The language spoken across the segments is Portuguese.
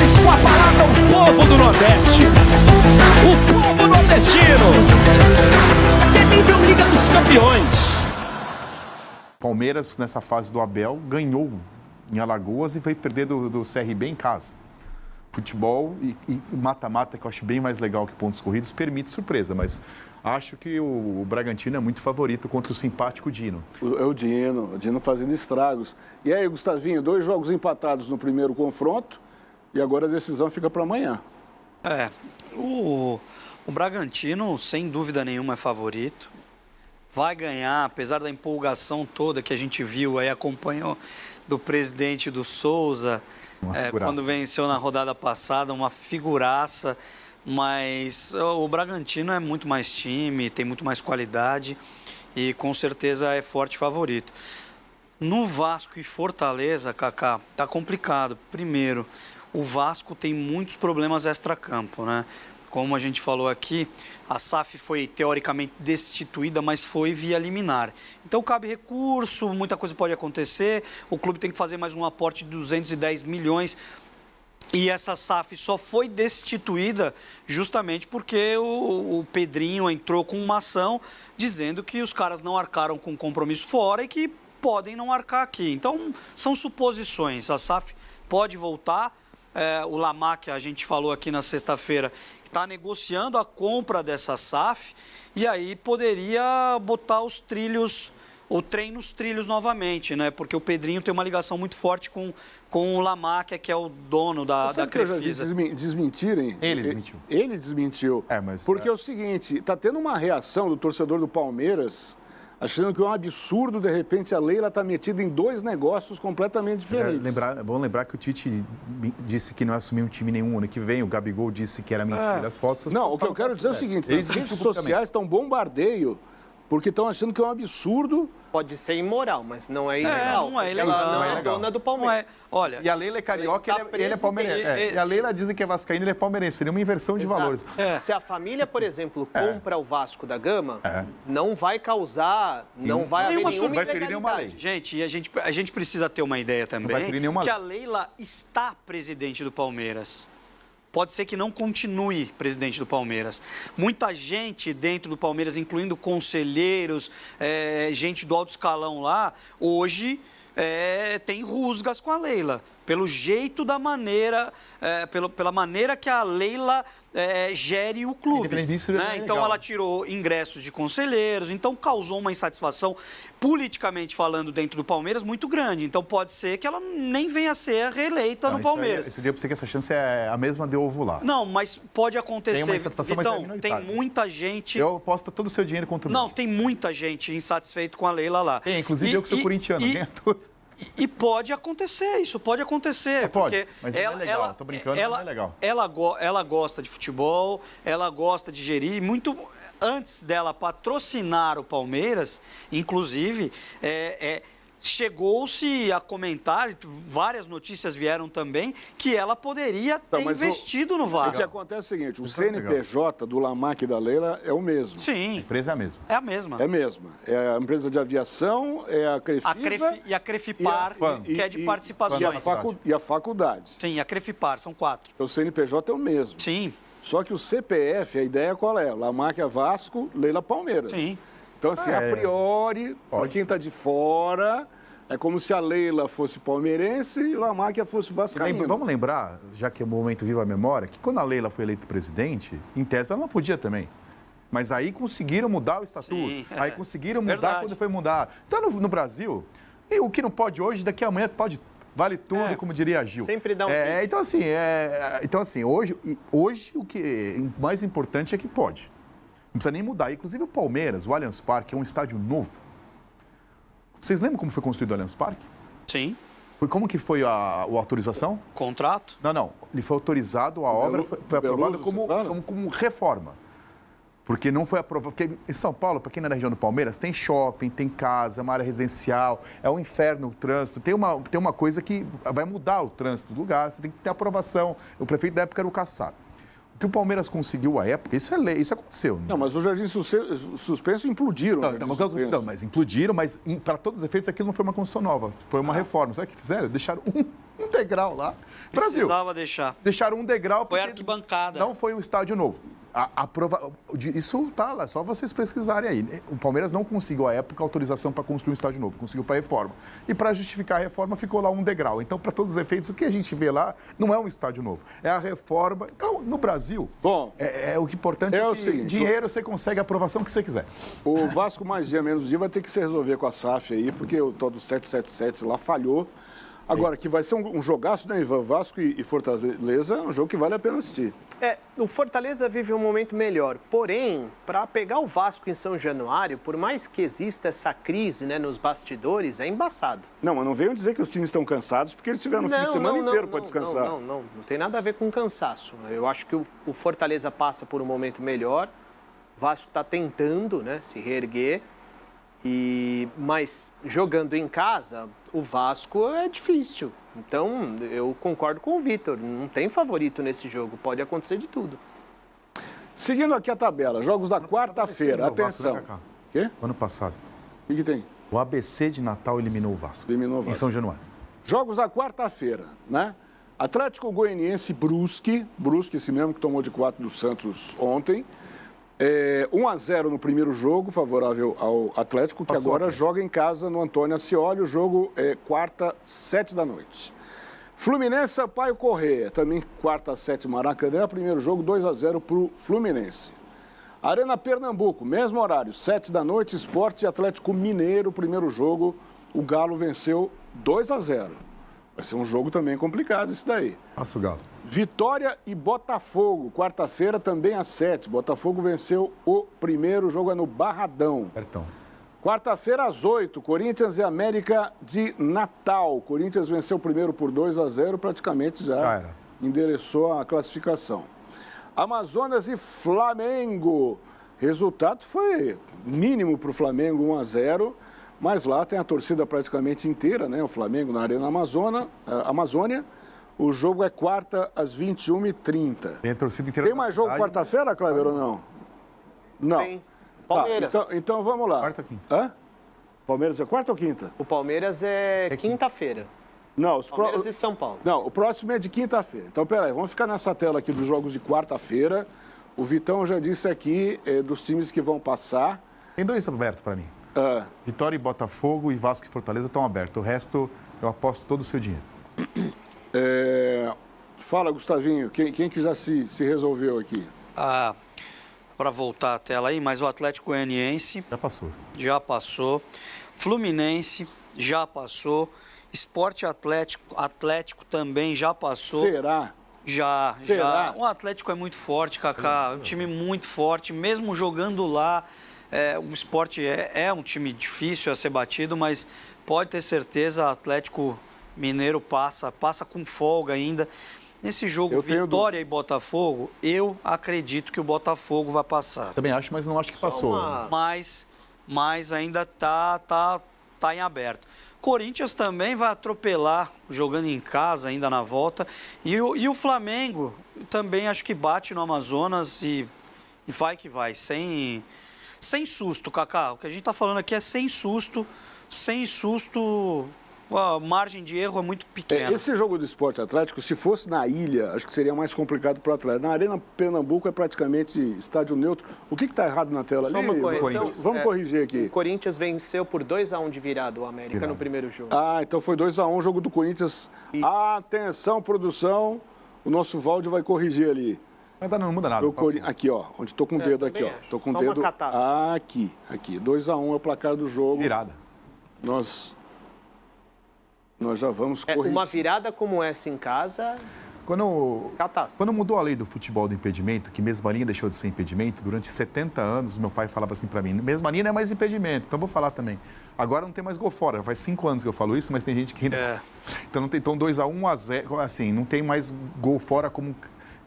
senhores, com a palavra o povo do Nordeste. O povo nordestino. Isso aqui é nível Liga dos Campeões. Palmeiras, nessa fase do Abel, ganhou em Alagoas e veio perder do CRB em casa. Futebol e mata-mata, que eu acho bem mais legal que pontos corridos, permite surpresa, mas acho que o Bragantino é muito favorito contra o simpático Dino. É o Dino fazendo estragos. E aí, Gustavinho, 2 jogos empatados no primeiro confronto e agora a decisão fica para amanhã. O Bragantino, sem dúvida nenhuma, é favorito. Vai ganhar, apesar da empolgação toda que a gente viu aí, acompanhou do presidente do Souza, quando venceu na rodada passada, uma figuraça. Mas o Bragantino é muito mais time, tem muito mais qualidade e com certeza é forte favorito. No Vasco e Fortaleza, Kaká, tá complicado. Primeiro, o Vasco tem muitos problemas extracampo, né? Como a gente falou aqui, a SAF foi teoricamente destituída, mas foi via liminar. Então cabe recurso, muita coisa pode acontecer, o clube tem que fazer mais um aporte de 210 milhões. E essa SAF só foi destituída justamente porque o Pedrinho entrou com uma ação dizendo que os caras não arcaram com compromisso fora e que podem não arcar aqui. Então, são suposições. A SAF pode voltar. O Lamac, a gente falou aqui na sexta-feira, está negociando a compra dessa SAF e aí poderia botar o trem nos trilhos novamente, né? Porque o Pedrinho tem uma ligação muito forte com o Lamac, que é o dono da Crefisa. Desmentirem? Ele desmentiu. Ele desmentiu. Porque é o seguinte, está tendo uma reação do torcedor do Palmeiras, achando que é um absurdo, de repente, a Leila está metida em 2 negócios completamente diferentes. Bom lembrar que o Tite disse que não ia assumir um time nenhum ano que vem, o Gabigol disse que era mentira. As fotos... Não, o que eu quero dizer é o seguinte, as redes sociais estão bombardeio, porque estão achando que é um absurdo. Pode ser imoral, mas não é ilegal. Não é ilegal. Ela não é dona do Palmeiras. Olha, e a Leila é carioca, ele é palmeirense. E a Leila dizem que é vascaína, ele é palmeirense. Seria uma inversão de valores. Se a família, por exemplo, compra o Vasco da Gama, não vai causar, não vai haver nenhuma ilegalidade. Gente, e a gente precisa ter uma ideia também que a Leila está presidente do Palmeiras. Pode ser que não continue presidente do Palmeiras. Muita gente dentro do Palmeiras, incluindo conselheiros, gente do alto escalão lá, hoje tem rusgas com a Leila. Pelo jeito da maneira, pela maneira que a Leila gere o clube. Né? Então ela tirou ingressos de conselheiros, então causou uma insatisfação, politicamente falando, dentro do Palmeiras muito grande. Então pode ser que ela nem venha a ser reeleita no Palmeiras. Esse dia eu pensei que essa chance é a mesma de ovular. Não, mas pode acontecer. Tem uma insatisfação, então, mas tem muita gente... Eu aposto todo o seu dinheiro contra o meu. Não, tem muita gente insatisfeita com a Leila lá. Inclusive eu que sou corintiano, ganha tudo. E pode acontecer, isso pode acontecer. Pode, mas não é legal, tô brincando, não é legal. Ela gosta de futebol, ela gosta de gerir, muito antes dela patrocinar o Palmeiras, inclusive, chegou-se a comentar, várias notícias vieram também, que ela poderia ter investido no Vasco. O que acontece é o seguinte, o CNPJ do Lamac e da Leila é o mesmo. Sim. A empresa é a mesma. É a mesma. É a mesma. É a empresa de aviação, é a Crefisa... E a Crefipar, que é de participações. E a faculdade. Sim, a Crefipar, são 4. Então o CNPJ é o mesmo. Sim. Só que o CPF, a ideia qual é? Lamac é Vasco, Leila Palmeiras. Sim. Então, assim, a priori, para quem está de fora, é como se a Leila fosse palmeirense e o Lamac fosse vascaíno. Vamos lembrar, já que é o momento viva a memória, que quando a Leila foi eleita presidente, em tese ela não podia também. Mas aí conseguiram mudar o estatuto. Sim, aí conseguiram mudar quando foi mudar. Então, no Brasil, e o que não pode hoje, daqui a amanhã pode... Vale tudo, como diria a Gil. Sempre dá um... Então, assim, hoje o que é mais importante é que pode. Não precisa nem mudar. Inclusive o Palmeiras, o Allianz Parque, é um estádio novo. Vocês lembram como foi construído o Allianz Parque? Sim. Como que foi a autorização? Contrato? Não. Ele foi autorizado, a obra foi aprovada como reforma. Porque não foi aprovado. Porque em São Paulo, para quem não é da região do Palmeiras, tem shopping, tem casa, uma área residencial, é um inferno o trânsito. Tem uma coisa que vai mudar o trânsito do lugar, você tem que ter aprovação. O prefeito da época era o Kassab. O que o Palmeiras conseguiu à época, isso é lei, isso aconteceu. Não, mas os jardins suspensos implodiram. Mas implodiram, mas para todos os efeitos aquilo não foi uma construção nova, foi uma reforma. Sabe o que fizeram? Deixaram um degrau lá. Brasil. Precisava deixar. Deixaram um degrau. Foi arquibancada. Não foi um estádio novo. Isso tá lá, só vocês pesquisarem aí. O Palmeiras não conseguiu, à época, autorização para construir um estádio novo, conseguiu para reforma. E para justificar a reforma, ficou lá um degrau. Então, para todos os efeitos, o que a gente vê lá não é um estádio novo, é a reforma. Então, no Brasil, bom, o que importante é o que seguinte, dinheiro você consegue a aprovação que você quiser. O Vasco mais dia, menos dia vai ter que se resolver com a SAF aí, porque o tal do 777 lá falhou. Agora, que vai ser um jogaço, né, Ivan? Vasco e Fortaleza é um jogo que vale a pena assistir. O Fortaleza vive um momento melhor. Porém, para pegar o Vasco em São Januário, por mais que exista essa crise, né, nos bastidores, é embaçado. Não, mas não venham dizer que os times estão cansados, porque eles tiveram o fim de semana inteiro para descansar. Não tem nada a ver com cansaço. Eu acho que o Fortaleza passa por um momento melhor. O Vasco está tentando, né, se reerguer. Mas jogando em casa, o Vasco é difícil. Então, eu concordo com o Vitor. Não tem favorito nesse jogo. Pode acontecer de tudo. Seguindo aqui a tabela, jogos da quarta-feira. Atenção. Quê? Ano passado. O que tem? O ABC de Natal eliminou o Vasco. Em São Januário. Jogos da quarta-feira, né? Atlético Goianiense Brusque, esse mesmo que tomou de 4 do Santos ontem. 1-0 no primeiro jogo, favorável ao Atlético, que agora joga em casa no Antônio Ascioli. O jogo é quarta, 7 da noite. Fluminense, Sampaio Corrêa, também quarta, 7, Maracanã. Primeiro jogo, 2-0 para o Fluminense. Arena Pernambuco, mesmo horário, 7 da noite, Sport e Atlético Mineiro. Primeiro jogo, o Galo venceu 2-0. Vai ser um jogo também complicado esse daí. Passa o Galo. Vitória e Botafogo, quarta-feira também às 7. Botafogo venceu o primeiro jogo, é no Barradão. Bertão. Quarta-feira às 8, Corinthians e América de Natal. Corinthians venceu o primeiro por 2-0, praticamente já endereçou a classificação. Amazonas e Flamengo. Resultado foi mínimo para o Flamengo, 1-0. Mas lá tem a torcida praticamente inteira, né? O Flamengo na Arena Amazônia. O jogo é quarta, às 21h30. Tem a torcida inteira. Tem mais jogo quarta-feira, Cleber, ou não? Não. Tem. Palmeiras. Tá, então vamos lá. Quarta ou quinta? Hã? Palmeiras é quarta ou quinta? O Palmeiras é quinta-feira. Não, Palmeiras e São Paulo. Não, o próximo é de quinta-feira. Então, peraí, vamos ficar nessa tela aqui dos jogos de quarta-feira. O Vitão já disse aqui dos times que vão passar. Tem 2 abertos para mim. Vitória e Botafogo e Vasco e Fortaleza estão abertos. O resto, eu aposto todo o seu dinheiro. Fala, Gustavinho, quem que já se resolveu aqui? Para voltar a tela aí, mas o Atlético Goianiense... Já passou. Fluminense já passou. Sport Atlético também já passou. Será? Já. O Atlético é muito forte, Kaká. É um time muito forte, mesmo jogando lá. O Sport é um time difícil a ser batido, mas pode ter certeza, o Atlético Mineiro passa com folga ainda. Nesse jogo, Vitória e Botafogo, eu acredito que o Botafogo vai passar. Também acho, mas não acho que passou. Mas ainda tá em aberto. Corinthians também vai atropelar, jogando em casa ainda na volta. E o Flamengo também acho que bate no Amazonas e vai que vai, sem susto, Kaká. O que a gente está falando aqui é sem susto, a margem de erro é muito pequena. Esse jogo do Sport Atlético, se fosse na ilha, acho que seria mais complicado para o Atlético. Na Arena Pernambuco é praticamente estádio neutro. O que está errado na tela ali? Só uma correção. Vamos corrigir aqui. O Corinthians venceu por 2-1 de virada o América no primeiro jogo. Então foi 2-1 o jogo do Corinthians. Atenção, produção. O nosso Valde vai corrigir ali. Mas não muda nada. Aqui, ó. Onde estou com o dedo aqui, ó. Estou com o dedo. Aqui. 2-1 é o placar do jogo. Virada. Nós já vamos corrigir. Uma virada como essa em casa... Quando mudou a lei do futebol do impedimento, que mesma linha deixou de ser impedimento, durante 70 anos, meu pai falava assim para mim, mesma linha não é mais impedimento, então vou falar também. Agora não tem mais gol fora, faz 5 anos que eu falo isso, mas tem gente que ainda... Então não tem 2-1, 1-0, assim, não tem mais gol fora como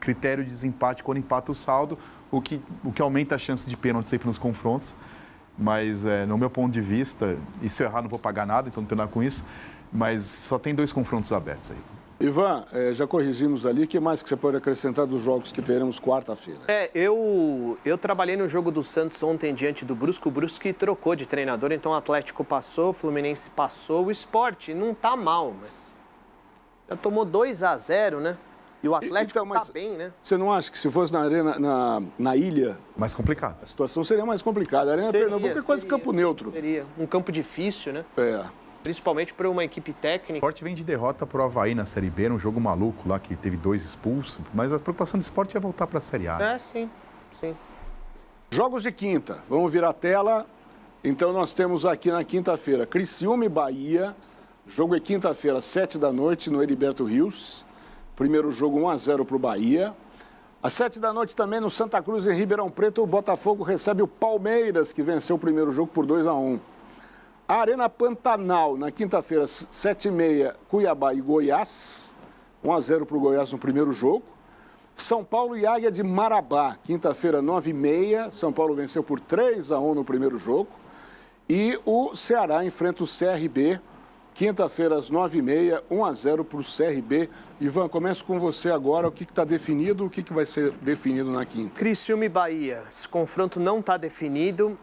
critério de desempate quando empata o saldo, o que aumenta a chance de pênalti sempre nos confrontos. Mas, no meu ponto de vista, e se eu errar não vou pagar nada, então não tem nada com isso, mas só tem 2 confrontos abertos aí. Ivan, já corrigimos ali. O que mais que você pode acrescentar dos jogos que teremos quarta-feira? Eu trabalhei no jogo do Santos ontem diante do Brusque. O Brusque trocou de treinador, então o Atlético passou, o Fluminense passou. O Sport não tá mal, mas Já tomou 2-0, né? E o Atlético Então, mas tá bem, né? Você não acha que se fosse na arena, na ilha, Mais complicado. a situação seria mais complicada? A Arena Pernambuco é quase campo neutro. Seria um campo difícil, né? É. Principalmente para uma equipe O técnica. Sport vem de derrota pro Avaí na Série B, num jogo maluco lá, que teve 2 expulsos. Mas a preocupação do Sport é voltar para a Série A. É, sim. Jogos de quinta. Vamos virar a tela. Então, nós temos aqui na quinta-feira Criciúma e Bahia. Jogo é quinta-feira, 7h, no Heriberto Rios. Primeiro jogo 1-0 para o Bahia. Às 7h também, no Santa Cruz, em Ribeirão Preto, o Botafogo recebe o Palmeiras, que venceu o primeiro jogo por 2-1. A Arena Pantanal, na quinta-feira, 7h30, Cuiabá e Goiás. 1-0 para o Goiás no primeiro jogo. São Paulo e Águia de Marabá, quinta-feira, 9h30. São Paulo venceu por 3-1 no primeiro jogo. E o Ceará enfrenta o CRB, quinta-feira, às 9h30, 1-0 para o CRB. Ivan, começo com você agora. O que está definido, o que vai ser definido na quinta? Criciúma e Bahia. Esse confronto não está definido.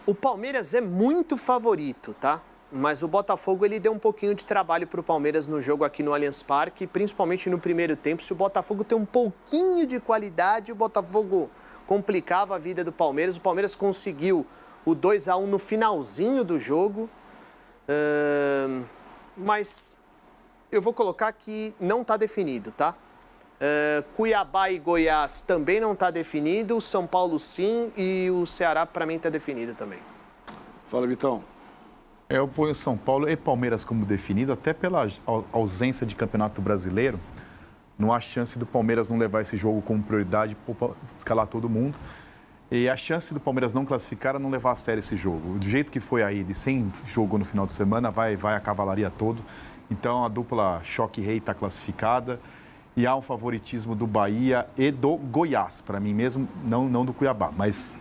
O Palmeiras é muito favorito, tá? Mas o Botafogo, ele deu um pouquinho de trabalho para o Palmeiras no jogo aqui no Allianz Parque, principalmente no primeiro tempo. Se o Botafogo tem um pouquinho de qualidade, o Botafogo complicava a vida do Palmeiras. O Palmeiras conseguiu o 2-1 no finalzinho do jogo. Mas eu vou colocar que não está definido, tá? Cuiabá e Goiás também não está definido, o São Paulo sim e o Ceará para mim está definido também. Fala, Vitão. Eu ponho São Paulo e Palmeiras como definido, até pela ausência de campeonato brasileiro. Não há chance do Palmeiras não levar esse jogo como prioridade, escalar todo mundo. E a chance do Palmeiras não classificar é não levar a sério esse jogo. Do jeito que foi aí, de sem jogo no final de semana, vai a cavalaria todo. Então a dupla Choque Rei está classificada. E há um favoritismo do Bahia e do Goiás, para mim mesmo, não do Cuiabá, mas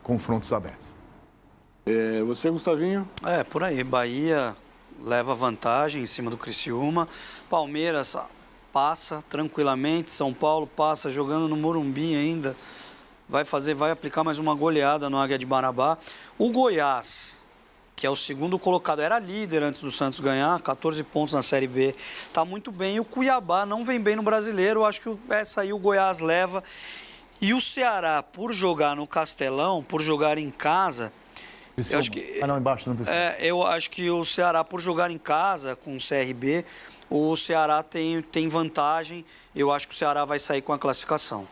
confrontos abertos. Você, Gustavinho? Por aí. Bahia leva vantagem em cima do Criciúma. Palmeiras passa tranquilamente. São Paulo passa jogando no Morumbi ainda. Vai aplicar mais uma goleada no Águia de Marabá. O Goiás, que é o segundo colocado, era líder antes do Santos ganhar, 14 pontos na Série B, está muito bem. E o Cuiabá não vem bem no Brasileiro, acho que essa aí o Goiás leva. E o Ceará, por jogar no Castelão, por jogar em casa... Eu acho que, embaixo não precisa. eu acho que o Ceará, por jogar em casa com o CRB, o Ceará tem vantagem. Eu acho que o Ceará vai sair com a classificação.